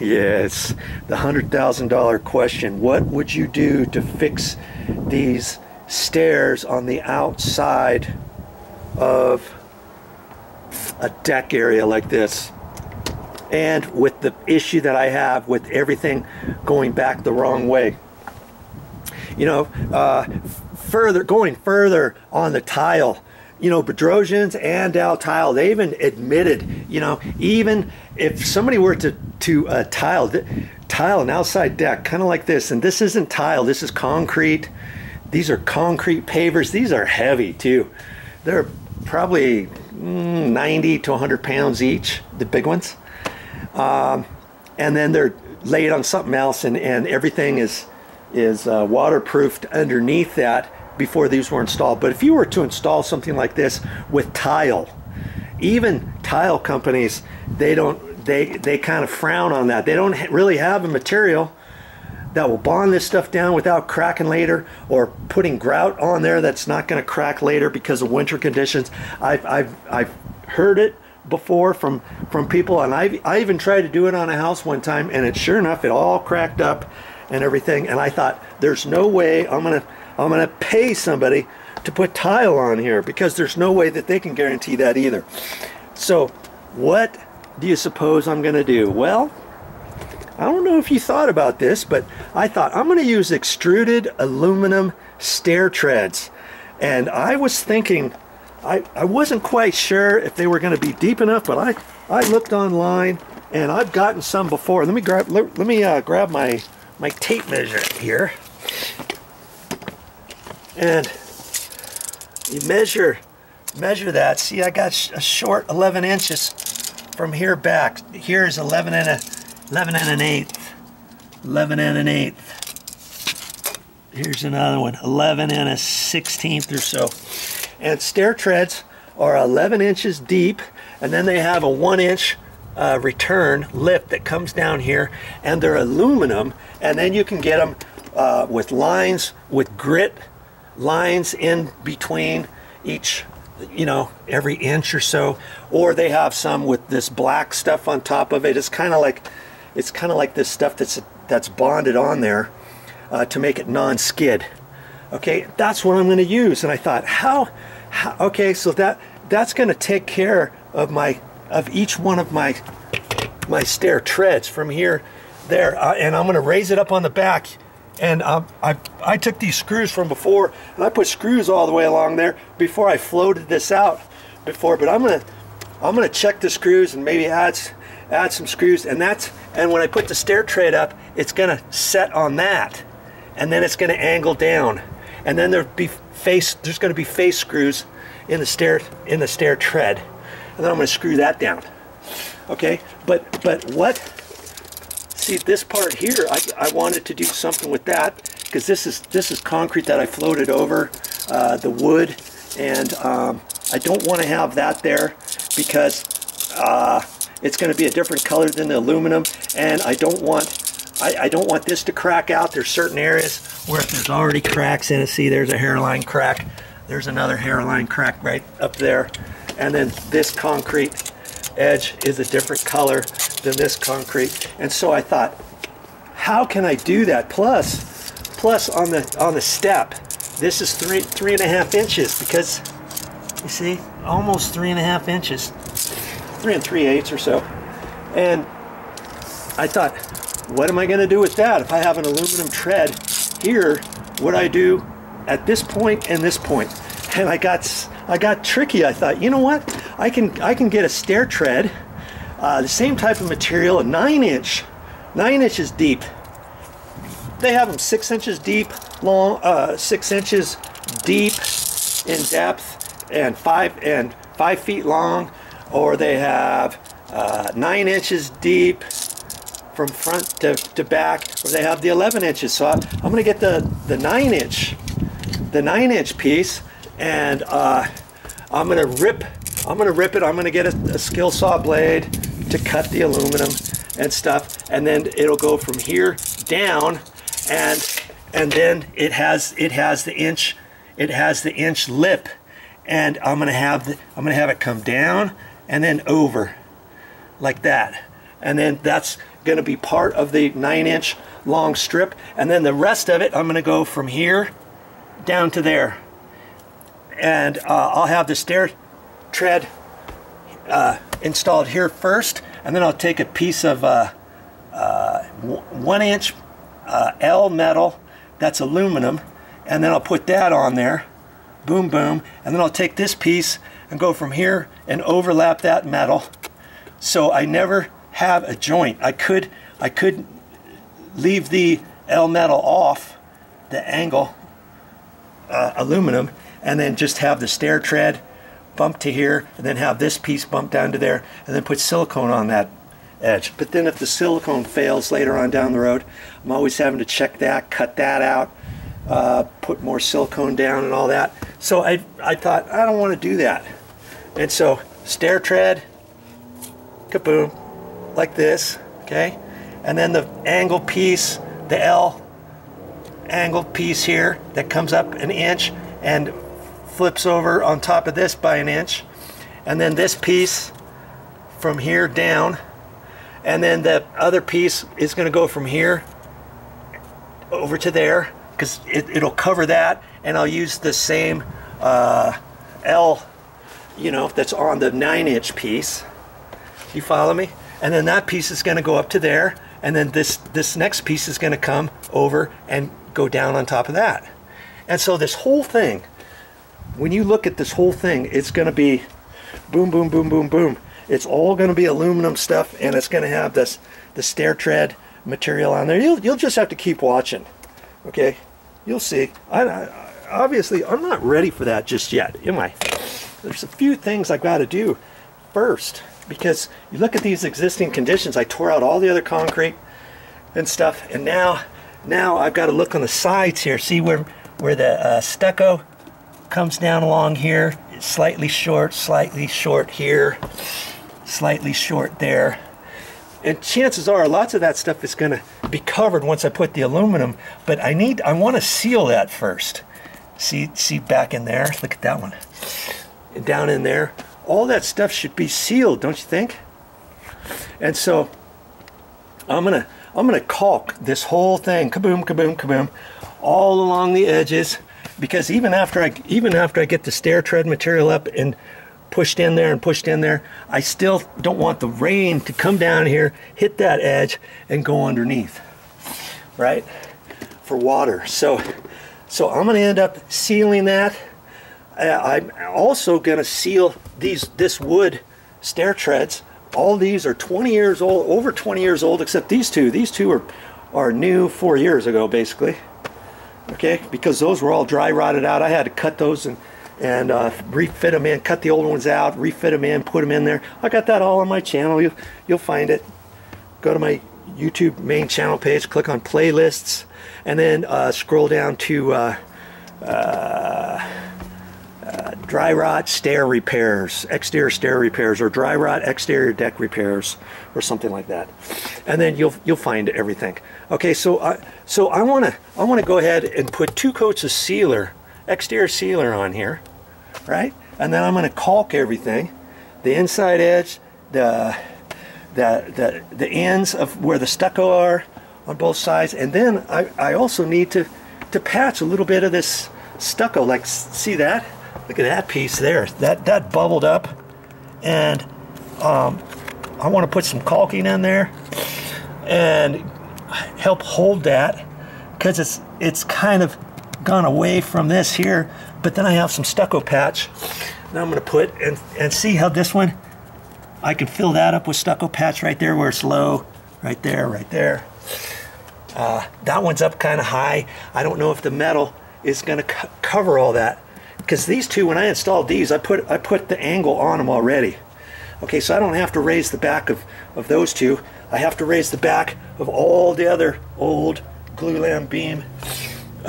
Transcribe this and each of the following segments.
Yes, the $100,000 question. What would you do to fix these stairs on the outside of a deck area like this? And with the issue that I have with everything going back the wrong way. You know, going further on the tile, you know, Bedrosians and Dow Tile, they even admitted, you know, even if somebody were to tile an outside deck kind of like this, and this isn't tile, this is concrete. These are concrete pavers. These are heavy too. They're probably 90 to 100 pounds each, the big ones. And then they're laid on something else, and everything is waterproofed underneath that before these were installed. But if you were to install something like this with tile, even tile companies, they kind of frown on that. They don't really have a material that will bond this stuff down without cracking later, or putting grout on there that's not going to crack later because of winter conditions. I've heard it before from people, and I even tried to do it on a house one time, and it sure enough, it all cracked up and everything. And I thought, there's no way I'm gonna pay somebody to put tile on here, because there's no way that they can guarantee that either. So what do you suppose I'm gonna do? Well, I don't know if you thought about this, but I thought I'm gonna use extruded aluminum stair treads. And I was thinking, I wasn't quite sure if they were going to be deep enough, but I looked online, and I've gotten some before. Let me grab my tape measure here, and you measure that. See, I got a short 11 inches from here back. Here's 11 and an eighth. Here's another one, 11 and a 16th or so. And stair treads are 11 inches deep, and then they have a 1-inch return lip that comes down here, and they're aluminum. And then you can get them with lines, with grit lines in between each, you know, every inch or so, or they have some with this black stuff on top of it. It's kind of like this stuff that's bonded on there to make it non-skid. Okay, that's what I'm going to use. And I thought, okay, so that's going to take care of each one of my stair treads from here there, and I'm going to raise it up on the back. And I took these screws from before, and I put screws all the way along there before I floated this out before. But I'm gonna check the screws and maybe add some screws, and when I put the stair tread up, it's gonna set on that, and then it's gonna angle down. And then there's going to be face screws in the stair tread, and then I'm going to screw that down. Okay, but what? See, this part here, I wanted to do something with that, because this is concrete that I floated over the wood, and I don't want to have that there because it's going to be a different color than the aluminum, and I don't want this to crack out. There's certain areas where if there's already cracks in it. See, there's a hairline crack. There's another hairline crack right up there. And then this concrete edge is a different color than this concrete. And so I thought, how can I do that? Plus on the step, this is 3.5 inches, because you see, almost 3.5 inches, 3 3/8 or so. And I thought, what am I going to do with that? If I have an aluminum tread here, what I do at this point and this point? And I got tricky. I thought, you know what? I can get a stair tread, the same type of material, a 9 inches deep. They have them 6 inches deep, long, 6 inches deep in depth, and 5 feet long, or they have 9 inches deep from front to back, or they have the 11 inches. So I'm going to get the 9 inch piece, and I'm going to rip it. I'm going to get a skill saw blade to cut the aluminum and stuff, and then it'll go from here down, and then it has the inch lip, and I'm going to have it come down and then over like that. and then that's going to be part of the 9-inch long strip, and then the rest of it I'm going to go from here down to there, and I'll have the stair tread installed here first, and then I'll take a piece of 1-inch L metal that's aluminum, and then I'll put that on there, boom boom, and then I'll take this piece and go from here and overlap that metal so I never have a joint. I could leave the L metal off the angle aluminum and then just have the stair tread bump to here and then have this piece bump down to there and then put silicone on that edge. But then if the silicone fails later on down the road, I'm always having to check that, cut that out, put more silicone down and all that. So I thought I don't want to do that, and so stair tread, kaboom, like this, okay, and then the angle piece, the L angle piece here that comes up 1 inch and flips over on top of this by 1 inch, and then this piece from here down, and then the other piece is going to go from here over to there because it'll cover that, and I'll use the same L, you know, that's on the 9-inch piece. You follow me? And then that piece is going to go up to there, and then this next piece is going to come over and go down on top of that. And so this whole thing, when you look at this whole thing, it's going to be boom, boom, boom, boom, boom. It's all going to be aluminum stuff, and it's going to have the stair tread material on there. You'll just have to keep watching, okay? You'll see. Obviously, I'm not ready for that just yet, am I? There's a few things I've got to do first, because you look at these existing conditions. I tore out all the other concrete and stuff, and now I've got to look on the sides here. See where the stucco comes down along here. It's slightly short here, slightly short there. And chances are lots of that stuff is going to be covered once I put the aluminum, but I want to seal that first. See back in there, look at that one. And down in there, all that stuff should be sealed, don't you think? And so I'm gonna caulk this whole thing, kaboom, kaboom, kaboom, all along the edges, because even after I get the stair tread material up and pushed in there, I still don't want the rain to come down here, hit that edge, and go underneath, right? For water. So I'm going to end up sealing that. I'm also going to seal this wood stair treads. All these are 20 years old, over 20 years old, except these two. These two are new 4 years ago, basically. Okay, because those were all dry rotted out. I had to cut those and refit them in, cut the old ones out, refit them in, put them in there. I got that all on my channel. You'll find it. Go to my YouTube main channel page, click on playlists, and then scroll down to dry rot stair repairs, exterior stair repairs, or dry rot exterior deck repairs, or something like that. And then you'll find everything. Okay, so I want to go ahead and put 2 coats of sealer, exterior sealer on here, right? And then I'm going to caulk everything, the inside edge, the ends of where the stucco are on both sides, and then I also need to patch a little bit of this stucco. Like, see that? Look at that piece there. That bubbled up, and I want to put some caulking in there and help hold that, because it's kind of gone away from this here. But then I have some stucco patch. Now I'm going to put and see how this one, I can fill that up with stucco patch right there where it's low, right there, right there. That one's up kind of high. I don't know if the metal is going to cover all that, because these two, when I installed these, I put the angle on them already. Okay, so I don't have to raise the back of those two. I have to raise the back of all the other old glulam beam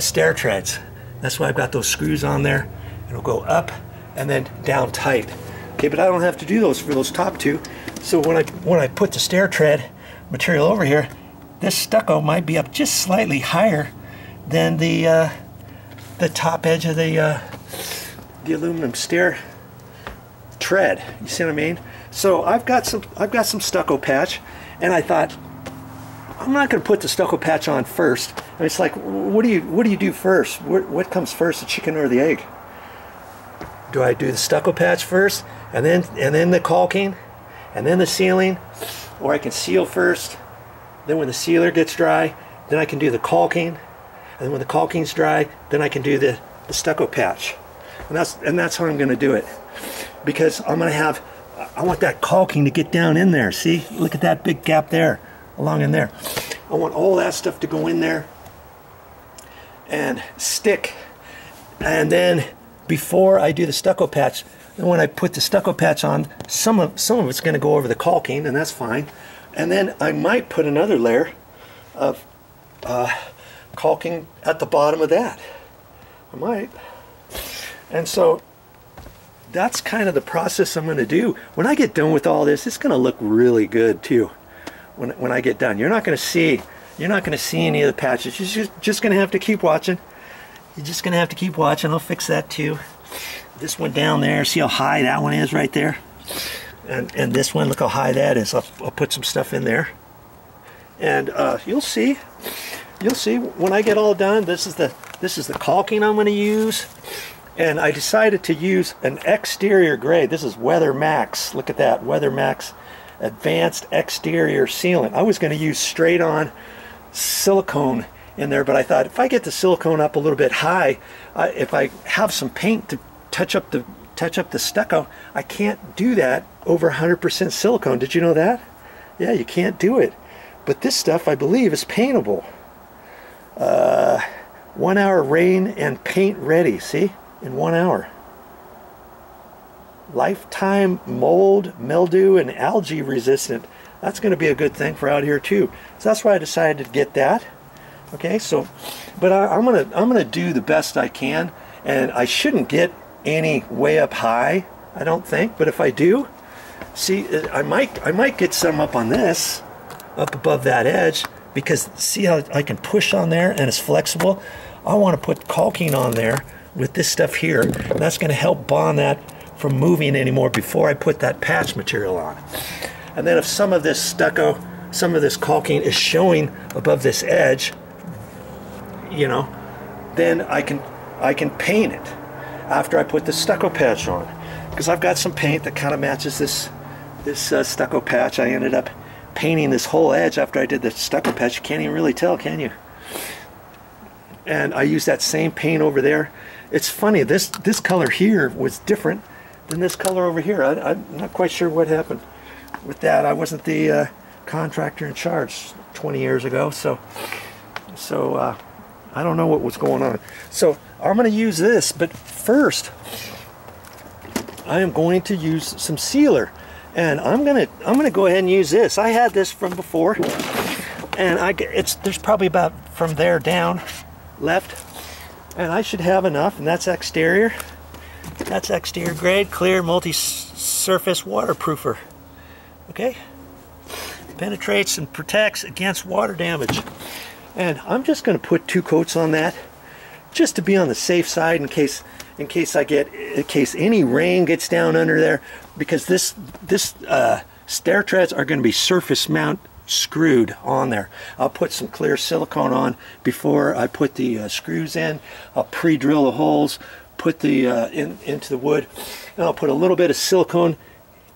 stair treads. That's why I've got those screws on there. It'll go up and then down tight. Okay, but I don't have to do those for those top two. So when I put the stair tread material over here, this stucco might be up just slightly higher than the top edge of the aluminum stair tread. You see what I mean? So I've got some stucco patch, And I thought, I'm not going to put the stucco patch on first. And it's like, what do you do first? What comes first, the chicken or the egg? Do I do the stucco patch first, and then the caulking, and then the sealing, or I can seal first? Then when the sealer gets dry, then I can do the caulking, and when the caulking's dry, then I can do the stucco patch. And that's how I'm going to do it, because I want that caulking to get down in there. See, look at that big gap there, along in there. I want all that stuff to go in there and stick. And then before I do the stucco patch, and when I put the stucco patch on, some of it's going to go over the caulking, and that's fine. And then I might put another layer of caulking at the bottom of that. I might. And so that's kind of the process I'm going to do. When I get done with all this, it's going to look really good too. When I get done, you're not going to see any of the patches. You're just going to have to keep watching. You're just going to have to keep watching. I'll fix that too. This one down there, see how high that one is right there? And this one, look how high that is. I'll put some stuff in there. And you'll see when I get all done. This is the caulking I'm going to use. And I decided to use an exterior grade. This is Weather Max. Look at that, Weather Max Advanced Exterior Sealant. I was going to use straight on silicone in there, but I thought if I get the silicone up a little bit high, if I have some paint to touch up the stucco, I can't do that over 100% silicone. Did you know that? Yeah, you can't do it. But this stuff, I believe, is paintable. 1 hour rain and paint ready. See, in 1 hour. Lifetime mold, mildew, and algae resistant. That's going to be a good thing for out here too. So that's why I decided to get that. Okay, so, but I'm gonna do the best I can, and I shouldn't get any way up high, I don't think. But if I do, see, I might get some up on this, up above that edge, because see how I can push on there and it's flexible. I want to put caulking on there with this stuff here, and that's going to help bond that from moving anymore before I put that patch material on. And then if some of this stucco, some of this caulking is showing above this edge, you know, then I can paint it after I put the stucco patch on, because I've got some paint that kind of matches this stucco patch. I ended up painting this whole edge after I did the stucco patch. You can't even really tell, can you? And I used that same paint over there. It's funny, this color here was different than this color over here. I'm not quite sure what happened with that. I wasn't the contractor in charge 20 years ago, so I don't know what was going on. So I'm going to use this, but first I am going to use some sealer, and I'm gonna go ahead and use this. I had this from before, and there's probably about from there down left, and I should have enough. And that's exterior. That's exterior grade, clear, multi-surface waterproofer. Okay, penetrates and protects against water damage. And I'm just going to put 2 coats on that, just to be on the safe side in case any rain gets down under there, because this stair treads are going to be surface mount screwed on there. I'll put some clear silicone on before I put the screws in. I'll pre-drill the holes, put the into the wood, and I'll put a little bit of silicone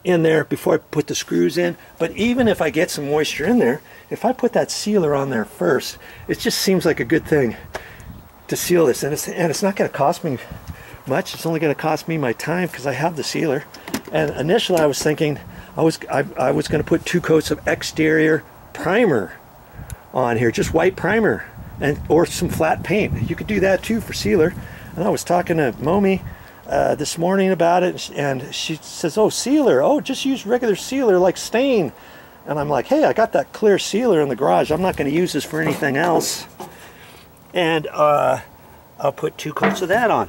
in there before I put the screws in. But even if I get some moisture in there, if I put that sealer on there first, it just seems like a good thing to seal this. And it's not going to cost me much. It's only going to cost me my time because I have the sealer. And initially I was thinking I was going to put 2 coats of exterior primer on here, just white primer, or some flat paint. You could do that too for sealer. And I was talking to Momi this morning about it, and she says, oh, sealer, oh, just use regular sealer like stain. And I'm like, hey, I got that clear sealer in the garage. I'm not going to use this for anything else. And I'll put 2 coats of that on.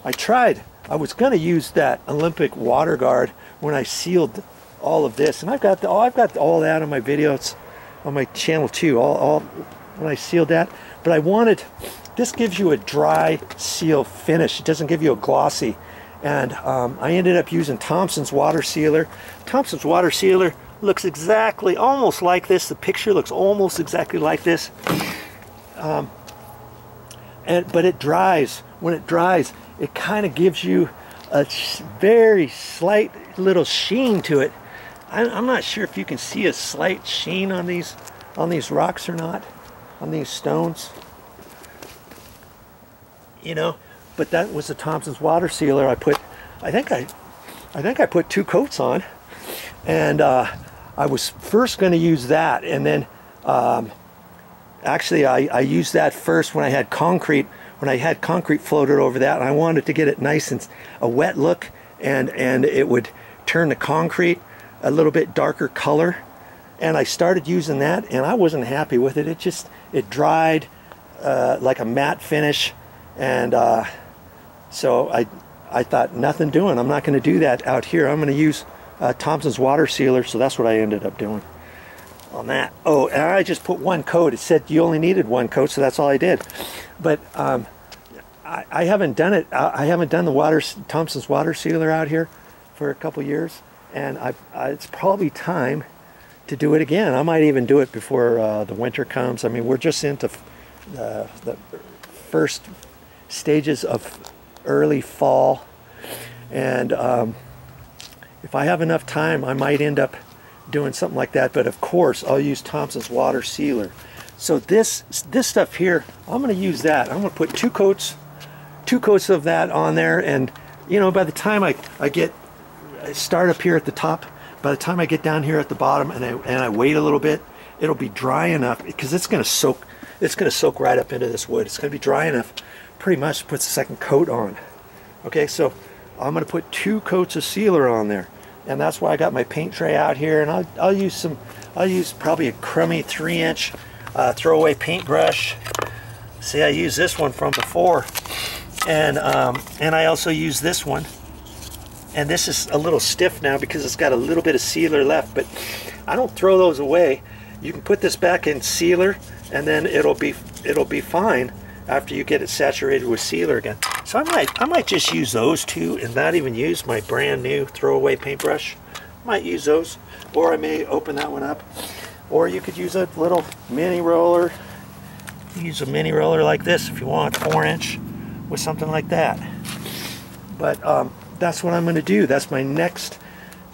I was going to use that Olympic water guard when I sealed all of this, and I've got all that on my videos on my channel too, all when I sealed that. But I wanted, this gives you a dry seal finish. It doesn't give you a glossy. And I ended up using Thompson's water sealer. Thompson's water sealer looks exactly, almost like this. The picture looks almost exactly like this. But it dries. When it dries, it kind of gives you a very slight little sheen to it. I'm not sure if you can see a slight sheen on these rocks or not, on these stones. You know, but that was the Thompson's water sealer. I think I put 2 coats on, and I was first going to use that, and then actually I used that first when I had concrete floated over that, and I wanted to get it nice and a wet look, and it would turn the concrete a little bit darker color. And I started using that, and I wasn't happy with it. It dried like a matte finish, and so I thought, nothing doing. I'm not going to do that out here. I'm going to use Thompson's water sealer. So that's what I ended up doing on that. Oh, and I just put 1 coat. It said you only needed 1 coat, so that's all I did. But I haven't done it. I haven't done the Thompson's water sealer out here for a couple years, and it's probably time to do it again. I might even do it before the winter comes. I mean, we're just into the first stages of early fall, and if I have enough time, I might end up doing something like that. But of course, I'll use Thompson's water sealer. So this stuff here, I'm going to use that. I'm going to put 2 coats of that on there, and you know, by the time I start up here at the top, by the time I get down here at the bottom and I wait a little bit, it'll be dry enough, because it's going to soak right up into this wood. It's going to be dry enough pretty much to put the 2nd coat on. Okay, so I'm going to put 2 coats of sealer on there, and that's why I got my paint tray out here, and I'll use probably a crummy 3-inch throwaway paintbrush. See, I used this one from before, and I also use this one. And this is a little stiff now because it's got a little bit of sealer left, but I don't throw those away. You can put this back in sealer, and then it'll be fine after you get it saturated with sealer again. So I might just use those 2 and not even use my brand new throwaway paintbrush. I might use those, or I may open that one up. Or you could use a little mini roller. You use a mini roller like this if you want, 4-inch, with something like that. But that's what I'm going to do. That's my next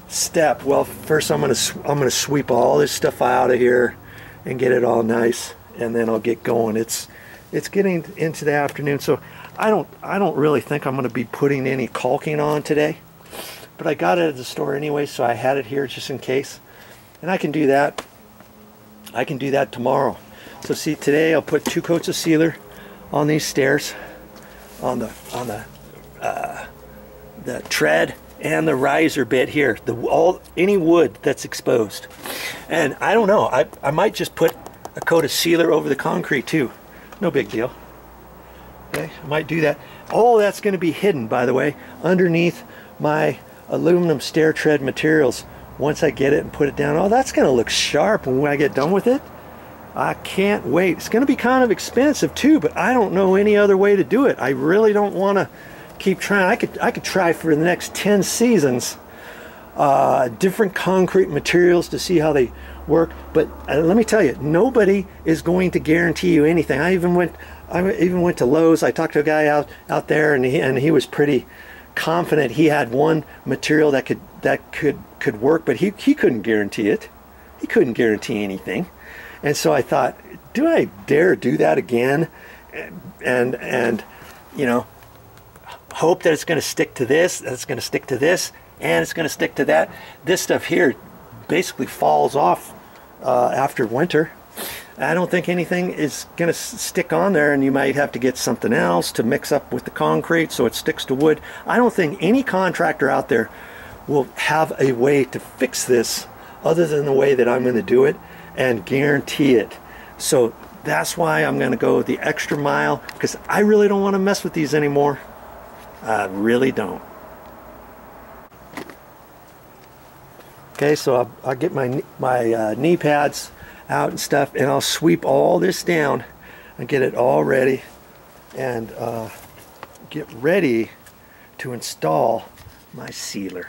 step. Well, first I'm going to sweep all this stuff out of here and get it all nice, and then I'll get going. It's getting into the afternoon, so I don't really think I'm going to be putting any caulking on today. But I got it at the store anyway, so I had it here just in case. And I can do that. I can do that tomorrow. So see, today I'll put 2 coats of sealer on these stairs, on the tread and the riser bit here, any wood that's exposed. And I don't know, I might just put a coat of sealer over the concrete too. No big deal. Okay, I might do that. All that's going to be hidden, by the way, underneath my aluminum stair tread materials. Once I get it and put it down, oh, that's going to look sharp when I get done with it. I can't wait. It's going to be kind of expensive too, but I don't know any other way to do it. I really don't want to keep trying. I could try for the next 10 seasons different concrete materials to see how they work, but let me tell you, nobody is going to guarantee you anything. I even went to Lowe's. I talked to a guy out there, and he was pretty confident he had one material that could work, but he couldn't guarantee it. He couldn't guarantee anything. And so I thought, do I dare do that again? And you know, hope that it's going to stick to this, that it's going to stick to this, and it's going to stick to that. This stuff here basically falls off after winter. I don't think anything is going to stick on there, and you might have to get something else to mix up with the concrete so it sticks to wood. I don't think any contractor out there will have a way to fix this other than the way that I'm going to do it and guarantee it. So that's why I'm going to go the extra mile, because I really don't want to mess with these anymore. I really don't. Okay, so I'll get my knee pads out and stuff, and I'll sweep all this down and get it all ready, and get ready to install my sealer.